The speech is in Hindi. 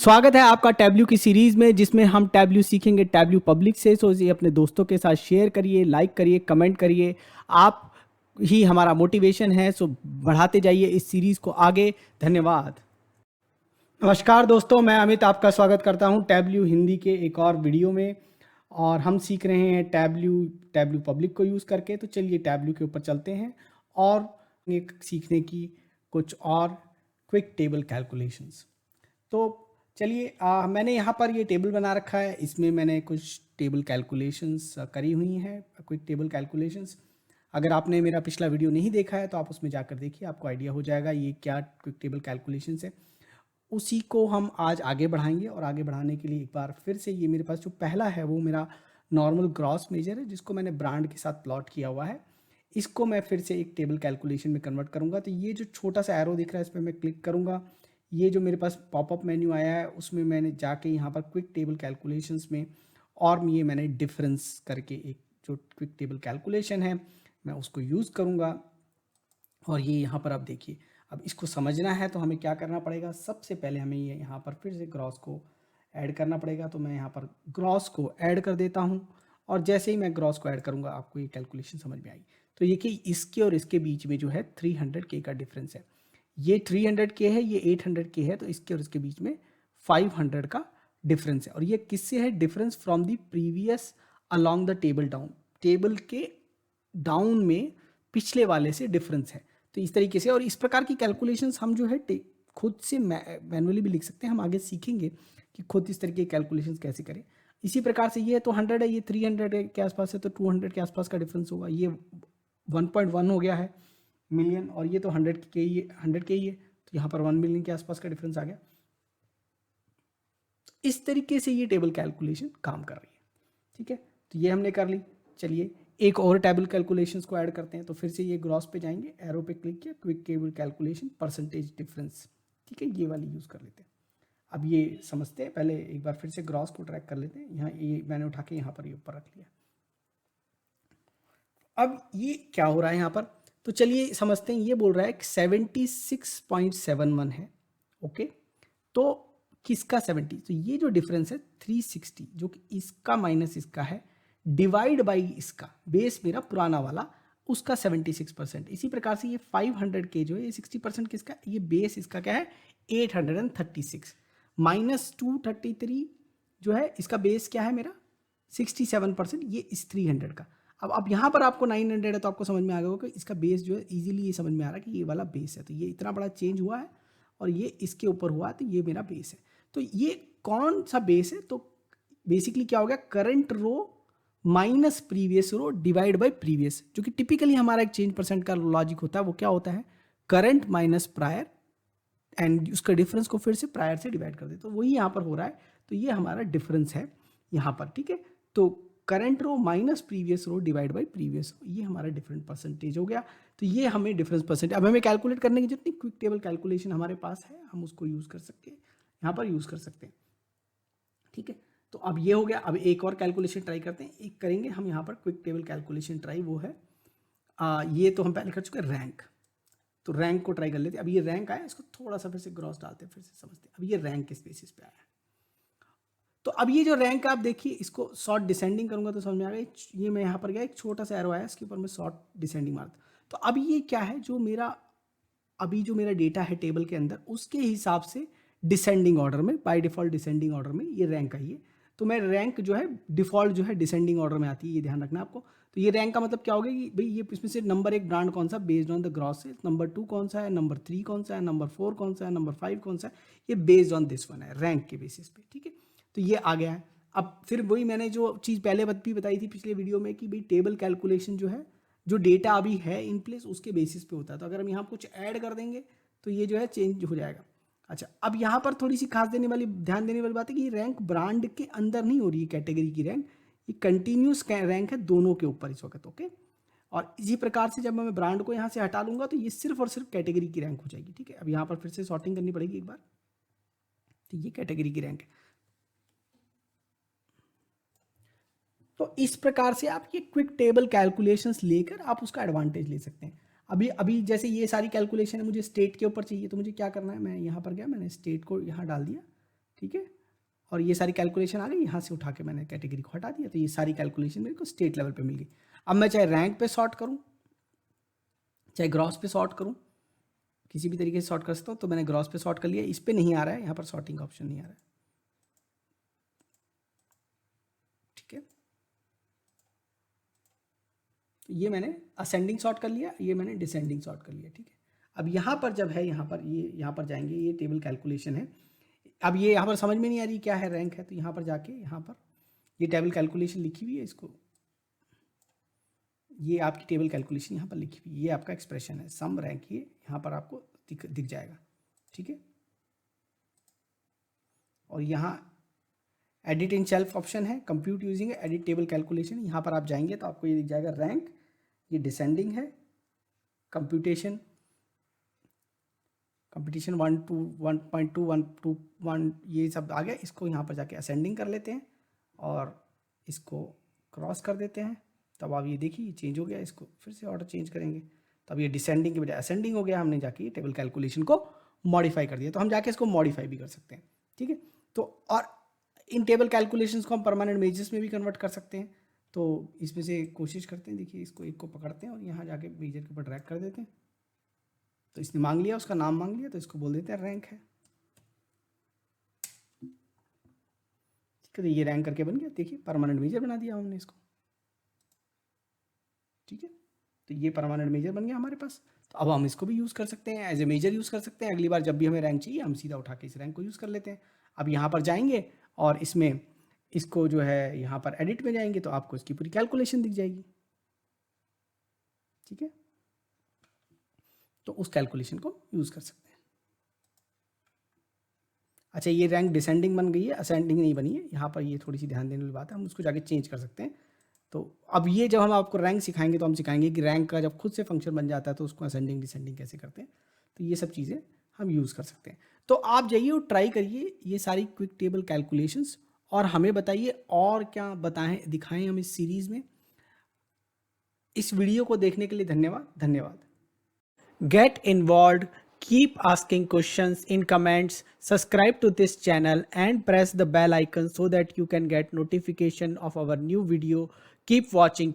स्वागत है आपका टैब्लू की सीरीज में, जिसमें हम टैब्लू सीखेंगे टैब्लू पब्लिक से। सो इसे अपने दोस्तों के साथ शेयर करिए, लाइक करिए, कमेंट करिए। आप ही हमारा मोटिवेशन है। सो बढ़ाते जाइए इस सीरीज को आगे। धन्यवाद। नमस्कार दोस्तों, मैं अमित आपका स्वागत करता हूं टैब्लू हिंदी के एक और वीडियो में। और हम सीख रहे हैं टैब्लू पब्लिक को यूज़ करके। तो चलिए टैब्लू के ऊपर चलते हैं और सीखने की कुछ और क्विक टेबल कैलकुलेशंस। तो चलिए मैंने यहाँ पर ये टेबल बना रखा है। इसमें मैंने कुछ टेबल कैलकुलेशंस करी हुई हैं, क्विक टेबल कैलकुलेशंस। अगर आपने मेरा पिछला वीडियो नहीं देखा है तो आप उसमें जाकर देखिए, आपको आइडिया हो जाएगा ये क्या क्विक टेबल कैलकुलेशंस है। उसी को हम आज आगे बढ़ाएंगे। और आगे बढ़ाने के लिए एक बार फिर से ये मेरे पास जो पहला है वो मेरा नॉर्मल ग्रॉस मेजर है, जिसको मैंने ब्रांड के साथ प्लॉट किया हुआ है। इसको मैं फिर से एक टेबल कैलकुलेशन में कन्वर्ट करूँगा। तो ये जो छोटा सा एरो दिख रहा है इस पर मैं क्लिक करूँगा। ये जो मेरे पास पॉपअप मेन्यू आया है उसमें मैंने जाके यहाँ पर क्विक टेबल कैलकुलेशंस में और ये मैंने डिफरेंस करके एक जो क्विक टेबल कैलकुलेशन है मैं उसको यूज़ करूँगा। और ये यहाँ पर आप देखिए, अब इसको समझना है तो हमें क्या करना पड़ेगा। सबसे पहले हमें ये यहाँ पर फिर से ग्रॉस को ऐड करना पड़ेगा। तो मैं यहाँ पर ग्रॉस को ऐड कर देता हूँ। और जैसे ही मैं ग्रॉस को ऐड करूँगा आपको ये कैलकुलेशन समझ में आएगी। तो ये कि इसके और इसके बीच में जो है 300K का डिफरेंस है। ये 300K है, ये 800K है। तो इसके और इसके बीच में 500 का डिफरेंस है। और ये किससे है? Difference from the previous along the table down. Table के डाउन में पिछले वाले से डिफरेंस है। तो इस तरीके से और इस प्रकार की कैलकुलेशंस हम जो है खुद से मैनुअली भी लिख सकते हैं। हम आगे सीखेंगे कि खुद इस तरीके की कैलकुलेशंस कैसे करें। इसी प्रकार से ये तो 100 है, ये 300 के आसपास है, तो 200 के आसपास का डिफरेंस होगा। ये 1.1 हो गया है मिलियन, और ये तो 100K ही है। तो यहाँ पर 1 मिलियन के आसपास का डिफरेंस आ गया। इस तरीके से ये टेबल कैलकुलेशन काम कर रही है। ठीक है, तो ये हमने कर ली। चलिए एक और टेबल कैलकुलेशंस को ऐड करते हैं। तो फिर से ये ग्रॉस पे जाएंगे, एरो पे क्लिक किया, quick table calculation percentage difference. ठीक है, ये वाली यूज़ कर लेते हैं। अब ये समझते हैं, पहले एक बार फिर से ग्रॉस को ट्रैक कर लेते हैं। यहाँ ये मैंने उठा के यहाँ पर ये ऊपर रख लिया। अब ये क्या हो रहा है यहाँ पर, तो चलिए समझते हैं। ये बोल रहा है कि 76.71 है। ओके, तो किसका 70? तो ये जो डिफरेंस है 360, जो कि इसका माइनस इसका है, डिवाइड बाई इसका बेस मेरा पुराना वाला, उसका 76%। इसी प्रकार से ये 500K जो है, ये 60% किसका, ये बेस इसका क्या है 836, माइनस 233 जो है इसका बेस क्या है मेरा 67%, ये इस 300 का। अब यहाँ पर आपको 900 है तो आपको समझ में आ गया होगा कि इसका बेस जो है इजीली ये समझ में आ रहा है कि ये वाला बेस है। तो ये इतना बड़ा चेंज हुआ है और ये इसके ऊपर हुआ है, तो ये मेरा बेस है। तो ये कौन सा बेस है? तो बेसिकली क्या हो गया, current row minus previous row divide by previous. जो कि टिपिकली हमारा एक चेंज परसेंट का लॉजिक होता है, वो क्या होता है, करंट माइनस प्रायर एंड उसका डिफरेंस को फिर से प्रायर से डिवाइड कर दे। तो वही यहाँ पर हो रहा है। तो ये हमारा डिफरेंस है यहाँ पर। ठीक है, तो current row minus previous row divide by previous row, ये हमारा डिफरेंट परसेंटेज हो गया। तो ये हमें डिफरेंस परसेंटेज, अब हमें कैलकुलेट करने की जितनी क्विक टेबल कैलकुलेशन हमारे पास है हम उसको यूज़ कर सकते हैं, यहाँ पर यूज़ कर सकते हैं। ठीक है, तो अब ये हो गया। अब एक और कैलकुलेशन ट्राई करते हैं, एक करेंगे हम यहाँ पर क्विक टेबल कैलकुलेशन ट्राई, वो है ये तो हम पहले कर चुके हैं रैंक। तो रैंक को ट्राई कर लेते हैं। अब ये रैंक आया, इसको थोड़ा सा फिर से ग्रॉस डालते हैं, फिर से समझते हैं। अब ये रैंक किस बेसिस पे आया है। तो अब ये जो रैंक आप देखिए, इसको शॉर्ट डिसेंडिंग करूंगा तो समझ में आ गया। ये मैं यहाँ पर गया, एक छोटा सा एरो आया, इसके ऊपर मैं शॉर्ट डिसेंडिंग मारता। तो अब ये क्या है, जो मेरा अभी जो मेरा डेटा है टेबल के अंदर, उसके हिसाब से डिसेंडिंग ऑर्डर में, बाय डिफॉल्ट डिसेंडिंग ऑर्डर में ये रैंक आई है। तो मैं रैंक जो है डिफॉल्ट जो है डिसेंडिंग ऑर्डर में आती है, ये ध्यान रखना आपको। तो ये रैंक का मतलब क्या होगा कि भाई ये इसमें से नंबर 1 ब्रांड कौन सा based on the gross sales, number 2 कौन सा है, नंबर 3 कौन सा है, नंबर 4 कौन सा है, नंबर 5 कौन सा है, ये बेस्ड ऑन दिस वन है, रैंक के बेसिस पे। ठीक है, तो ये आ गया है। अब फिर वही मैंने जो चीज़ पहले भी बताई थी पिछले वीडियो में कि भाई टेबल कैलकुलेशन जो है, जो डेटा अभी है इन प्लेस उसके बेसिस पे होता है। तो अगर हम यहाँ कुछ ऐड कर देंगे तो ये जो है चेंज हो जाएगा। अच्छा, अब यहाँ पर थोड़ी सी खास ध्यान देने वाली बात है कि ये रैंक ब्रांड के अंदर नहीं हो रही है, कैटेगरी की रैंक, ये कंटिन्यूस रैंक है दोनों के ऊपर इस वक्त। ओके, और इसी प्रकार से जब मैं ब्रांड को यहाँ से हटा लूंगा तो ये सिर्फ और सिर्फ कैटेगरी की रैंक हो जाएगी। ठीक है, अब यहाँ पर फिर से सॉर्टिंग करनी पड़ेगी एक बार। तो ये कैटेगरी की रैंक है। तो इस प्रकार से आप ये क्विक टेबल कैलकुलेशंस लेकर आप उसका एडवांटेज ले सकते हैं। अभी जैसे ये सारी कैलकुलेशन है, मुझे स्टेट के ऊपर चाहिए, तो मुझे क्या करना है, मैं यहाँ पर गया, मैंने स्टेट को यहाँ डाल दिया। ठीक है। और ये सारी कैलकुलेशन आ गई, यहाँ से उठा के मैंने कैटेगरी को हटा दिया, तो ये सारी कैलकुलेशन मेरे को स्टेट लेवल पे मिल गई। अब मैं चाहे रैंक पे सॉर्ट करूँ, चाहे ग्रॉस पे सॉर्ट करूँ, किसी भी तरीके से सॉर्ट कर सकता हूँ। तो मैंने ग्रॉस पे सॉर्ट कर लिया, इस पे नहीं आ रहा है, यहाँ पर सॉर्टिंग का ऑप्शन नहीं आ रहा है, ठीक है। तो ये मैंने असेंडिंग सॉर्ट कर लिया, ये मैंने डिसेंडिंग सॉर्ट कर लिया, ठीक है। अब यहाँ पर जब है, यहाँ पर ये यहाँ पर जाएंगे, ये टेबल कैलकुलेशन है। अब ये यहाँ पर समझ में नहीं आ रही क्या है, रैंक है, तो यहाँ पर जाके यहाँ पर ये टेबल कैलकुलेशन लिखी हुई है, इसको ये आपकी टेबल कैलकुलेशन यहाँ पर लिखी हुई है, ये आपका एक्सप्रेशन है सम रैंक, ये यहाँ पर आपको दिख जाएगा, ठीक है। और यहाँ एडिट इन शेल्फ ऑप्शन है, compute using edit table calculation, यहाँ पर आप जाएंगे तो आपको ये दिख जाएगा रैंक, ये डिसेंडिंग है, कंप्यूटेशन 1 to 1.2 1 to 1 ये सब आ गया। इसको यहाँ पर जाके असेंडिंग कर लेते हैं और इसको क्रॉस कर देते हैं। तब आप ये देखिए चेंज हो गया, इसको फिर से ऑर्डर चेंज करेंगे, तब ये डिसेंडिंग के बजाय असेंडिंग हो गया। हमने जाके टेबल कैलकुलेशन को मॉडिफाई कर दिया, तो हम जाके इसको मॉडिफाई भी कर सकते हैं, ठीक है। तो और इन टेबल कैलकुलेशंस को हम परमानेंट मेजर्स में भी कन्वर्ट कर सकते हैं। तो इसमें से कोशिश करते हैं, देखिए इसको एक को पकड़ते हैं और यहाँ जाके मेजर के ऊपर ड्रैग कर देते हैं। तो इसने मांग लिया, उसका नाम मांग लिया, तो इसको बोल देते हैं रैंक है, ठीक है। तो ये रैंक करके बन गया, देखिए परमानेंट मेजर बना दिया हमने इसको, ठीक है। तो ये परमानेंट मेजर बन गया हमारे पास। तो अब हम इसको भी यूज़ कर सकते हैं, एज ए मेजर यूज़ कर सकते हैं। अगली बार जब भी हमें रैंक चाहिए, हम सीधा उठा के इस रैंक को यूज़ कर लेते हैं। अब यहाँ पर जाएंगे और इसमें इसको जो है यहाँ पर एडिट में जाएंगे तो आपको इसकी पूरी कैलकुलेशन दिख जाएगी, ठीक है। तो उस कैलकुलेशन को यूज़ कर सकते हैं। अच्छा, ये रैंक डिसेंडिंग बन गई है, असेंडिंग नहीं बनी है। यहाँ पर ये थोड़ी सी ध्यान देने वाली बात है, हम उसको जाके चेंज कर सकते हैं। तो अब ये जब हम आपको रैंक सिखाएंगे तो हम सिखाएंगे कि रैंक का जब खुद से फंक्शन बन जाता है तो उसको असेंडिंग डिसेंडिंग कैसे करते हैं। तो ये सब चीज़ें हम यूज़ कर सकते हैं। तो आप जाइए और ट्राई करिए ये सारी क्विक टेबल कैलकुलेशंस, और हमें बताइए और क्या बताएं दिखाएं हम इस सीरीज़ में। इस वीडियो को देखने के लिए धन्यवाद। Get involved, keep asking questions in comments, subscribe to this channel and press the bell icon so that you can get notification of our new video. Keep watching.